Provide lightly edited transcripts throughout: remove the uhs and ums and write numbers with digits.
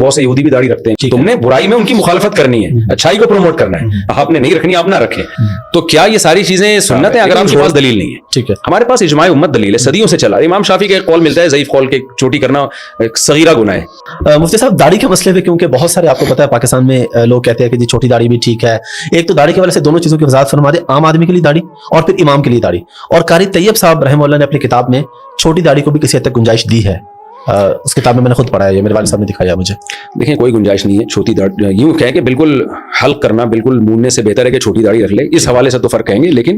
बहुत से यहूदी भी दाढ़ी रखते हैं, तुमने बुराई में उनकी मुखालफत करनी है, अच्छाई को प्रमोट करना है, आपने नहीं रखनी आप ना रखें। तो क्या ये सारी चीजें सुन्नत है? अगर आपके पास दलील नहीं है, ठीक है, हमारे पास इजमाए उम्मत दलील है, सदियों से चला। इमाम शाफी का एक कौल मिलता है ज़ईफ कौल के, चोटी करना एक सगीरा गुनाह है। मुफ्ती साहब, दाढ़ी के मसले पे क्योंकि बहुत सारे आपको पता है पाकिस्तान में लोग कहते हैं कि जी छोटी दाढ़ी भी ठीक है। एक तो दाढ़ी के वाले से दोनों चीजों की वजाहत फरमा दे, आम आदमी के लिए दाढ़ी और फिर इमाम के लिए दाढ़ी। और कारी तैयब साहब रहमतुल्लाह ने अपनी किताब में छोटी दाढ़ी को भी किसी हद तक गुंजाइश दी है। उस किताब में मैंने खुद पढ़ा है, मेरे वालिद साहब ने दिखाया मुझे। देखें, कोई गुंजाइश नहीं है छोटी दाढ़ी, यूं कहें कि बिल्कुल हल्क करना, बिल्कुल मूड़ने से बेहतर है कि छोटी दाढ़ी रख ले, इस हवाले से तो फर्क कहेंगे। लेकिन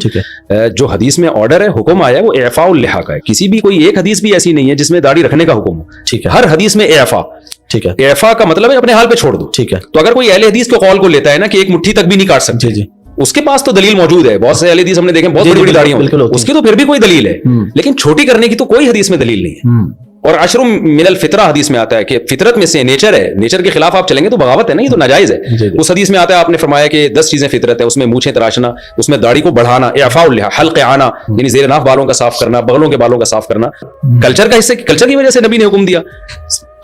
जो हदीस में ऑर्डर है, हुक्म आया है, वो इफ़ाउल लिहा का है। किसी भी कोई एक हदीस भी ऐसी नहीं है जिसमें दाढ़ी रखने का हुक्म हो, ठीक है। हर हदीस में इफ़ा, ठीक है, इफ़ा का मतलब है अपने हाल पे छोड़ दो, ठीक है। तो अगर कोई अहले हदीस के कौल को लेता है ना कि एक मुट्ठी तक भी नहीं काट सकते, जी, उसके पास तो दलील मौजूद है। बहुत से अहले हदीस हमने देखे बहुत बड़ी बड़ी दाढ़ियां, उसकी तो फिर भी कोई दलील है, लेकिन छोटी करने की तो कोई हदीस में दलील नहीं है। और अशरुम मिनल फितरा हदीस में आता है कि फितरत में से नेचर है, नेचर के खिलाफ आप चलेंगे तो बगावत है ना, ये तो नाजायज है। उस हदीस में आता है, आपने फरमाया कि 10 चीजें फितरत है, उसमें मूछें तराशना, उसमें दाढ़ी को बढ़ाना, इफ़ाउल लिहा, हल्क़ आना यानी ज़ेर नाफ बालों का साफ करना, बगलों के बालों का साफ करना, कल्चर का हिस्से, कल्चर की वजह से नबी ने हुक्म दिया।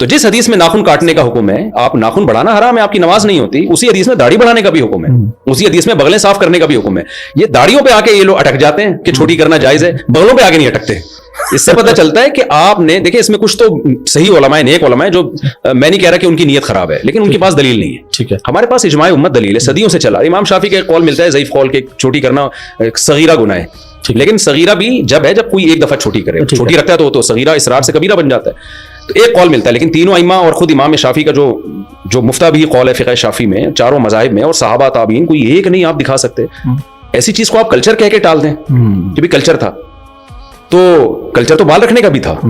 तो जिस हदीस में नाखून काटने का हुक्म है, आप नाखून बढ़ाना हराम है, आपकी नमाज नहीं होती, उसी हदीस में दाढ़ी बढ़ाने का भी हुक्म है, उसी हदीस में बगलें साफ करने का भी हुक्म है। ये दाढ़ियों पे आके ये लोग अटक जाते हैं कि छोटी करना जायज है, बगलों पे आगे नहीं अटकते। इससे पता चलता है कि आपने, देखिए इसमें कुछ तो सही उलमा, नेक उलमा है, जो मैं नहीं कह रहा कि उनकी नीयत खराब है, लेकिन उनके पास दलील नहीं है, ठीक है। हमारे पास इजमाए उम्मत दलील है, सदियों से चला। इमाम शाफी का एक कौल मिलता है ज़ईफ कौल के, छोटी करना एक सगीरा गुनाह है, लेकिन सगीरा भी जब है जब कोई एक दफा छोटी करे, छोटी रखता है तो सगीरा इसरार से कबीरा बन जाता है। तो एक कौल मिलता है, लेकिन तीनों इमाम और खुद इमाम शाफी का जो मुफ्ता भी कौल है फिक़ह शाफी में, चारों मज़ाहिब में, और सहाबा ताबीन, कोई एक नहीं आप दिखा सकते। ऐसी चीज को आप कल्चर कह के टाल दें कि भी कल्चर था, तो कल्चर तो बाल रखने का भी था,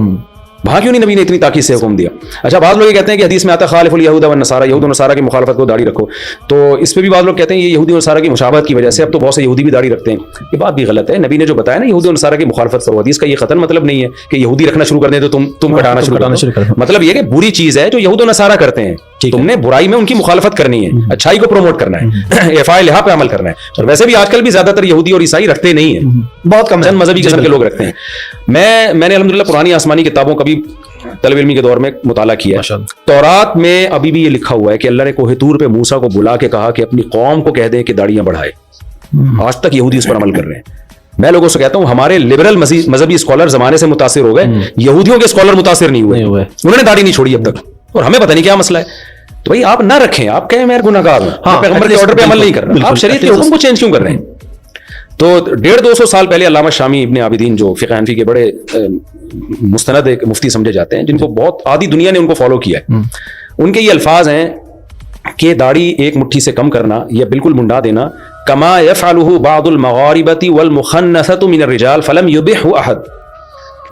वहां क्यों नहीं नबी ने इतनी ताकीद से हुक्म दिया? अच्छा, बाद लोग ये कहते हैं कि हदीस में आता है खालिफुल यहूद व नसारा, यहूद और नसारा की मुखालफत को दाढ़ी रखो। तो इस पे भी बाद लोग कहते हैं ये यहूदी और नसारा की मुशाबहत की वजह से अब तो बहुत से यहूदी भी दाढ़ी रखते हैं। ये बात भी गलत है। नबी ने जो बताया ना यहूदी और नसारा की मुखालफत करो, हदीस का ये कतन मतलब नहीं है कि यहूदी रखना शुरू कर दें तो तुम कटाना शुरू कर दो। मतलब ये कि बुरी चीज है जो यहूद और नसारा करते हैं, तुमने बुराई में उनकी मुखालफत करनी है, अच्छाई को प्रमोट करना है, एफआई पे अमल करना है। और वैसे भी आजकल भी ज्यादातर यहूदी और ईसाई रखते नहीं है, बहुत कम, चंद मजहबी किस्म के लोग रखते हैं। मैंने अल्हम्दुलिल्लाह पुरानी आसमानी किताबों का भी तलब इल्मी के दौर में मुताला किया। तौरात में अभी भी ये लिखा हुआ है कि अल्लाह ने कोहे तूर पे मूसा को बुला के कहा कि अपनी कौम को कह दें कि दाढ़ियां बढ़ाए। आज तक यहूदी उस पर अमल कर रहे हैं। मैं लोगों से कहता हूं हमारे लिबरल मजहबी स्कॉलर जमाने से मुतासिर हो गए, यहूदियों के स्कॉलर मुतासिर नहीं हुए, उन्होंने दाढ़ी नहीं छोड़ी अब तक, और हमें पता नहीं क्या मसला है। तो भाई आप ना रखें, आप कहें मैं गुनाहगार हूं, पैगंबर के ऑर्डर पे अमल नहीं कर रहा, आप शरीयत के हुक्म को चेंज क्यों कर रहे हैं? तो 150-200 साल पहले अल्लामा शामी इब्ने आबिदीन जो फ़िक़ह हनफ़ी के बड़े मुस्तनद एक मुफ्ती समझे जाते हैं, जिनको बहुत आधी दुनिया ने उनको फॉलो किया है, उनके ये अल्फाज हैं कि दाढ़ी एक मुट्ठी से कम करना या बिल्कुल मुंडा देना, कमा यफ़अलुहु बादुल मग़ारिबती वल मुख़न्नसतु मिनर रिजाल फलम युबिहु अहद।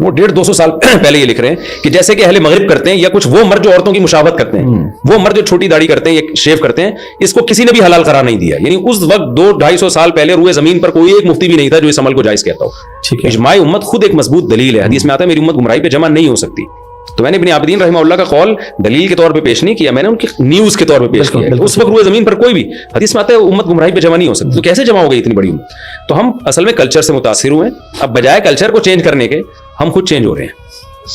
वो 150-200 साल पहले ये लिख रहे हैं कि जैसे कि अहले मगरिब करते हैं, या कुछ वो मर्द जो औरतों की मुशावहत करते हैं, वो मर्द जो छोटी दाढ़ी करते हैं, ये शेव करते हैं, इसको किसी ने भी हलाल करार नहीं दिया। यानी उस वक्त 200-250 साल पहले रुए जमीन पर कोई एक मुफ्ती भी नहीं था जो इस अमल को जायज कहता हो। इजमाए उम्मत खुद एक मजबूत दलील है। हदीस में आता है मेरी उम्मत गुमराही पे जमा नहीं हो सकती। तो मैंने इब्ने आबिदीन रहमतुल्लाह का कौल दलील के तौर पे पेश नहीं किया, मैंने उनकी न्यूज के तौर पे पेश किया। उस वक्त रुए जमीन पर कोई भी हदीस में आता है उम्मत गुमराही पे जमा नहीं हो सकती, तो कैसे जमा हो गई इतनी बड़ी उम्मत? तो हम असल में कल्चर से मुतासिर हुए, अब बजाय कल्चर को चेंज करने के हम खुद चेंज हो रहे हैं।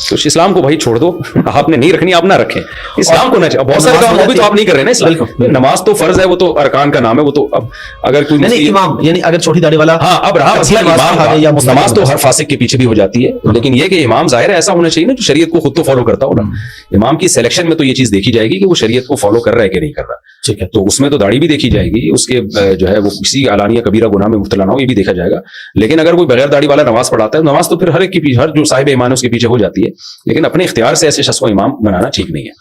तो इस्लाम को भाई छोड़ दो, आपने नहीं रखनी आप ना रखें, इस्लाम को ना। बहुत सारे काम वो भी तो आप नहीं कर रहे ना इस्लाम। नमाज तो फर्ज है, वो तो अरकान का नाम है, वो तो अब अगर कोई नहीं इमाम यानी अगर छोटी दाढ़ी वाला, हाँ अब रहा मसला इमाम का, या नमाज तो हर फासिक के पीछे भी हो जाती है, लेकिन ये कि इमाम जाहिर है ऐसा होना चाहिए ना जो शरीयत को खुद तो फॉलो करता हो ना। इमाम की सिलेक्शन में तो ये चीज देखी जाएगी कि वो शरीयत को फॉलो कर रहा है कि नहीं कर रहा, ठीक है। तो उसमें तो दाढ़ी भी देखी जाएगी, उसके जो है वो किसी आलानिया कबीरा गुनाह में मुब्तला ना हो, ये भी देखा जाएगा। लेकिन अगर कोई बगैर दाढ़ी वाला नमाज पढ़ाता है, नमाज तो फिर हर एक के पीछे, हर जो साहिब ईमान है उसके पीछे हो जाती है, लेकिन अपने इख्तियार से ऐसे शख्स को इमाम बनाना ठीक नहीं है।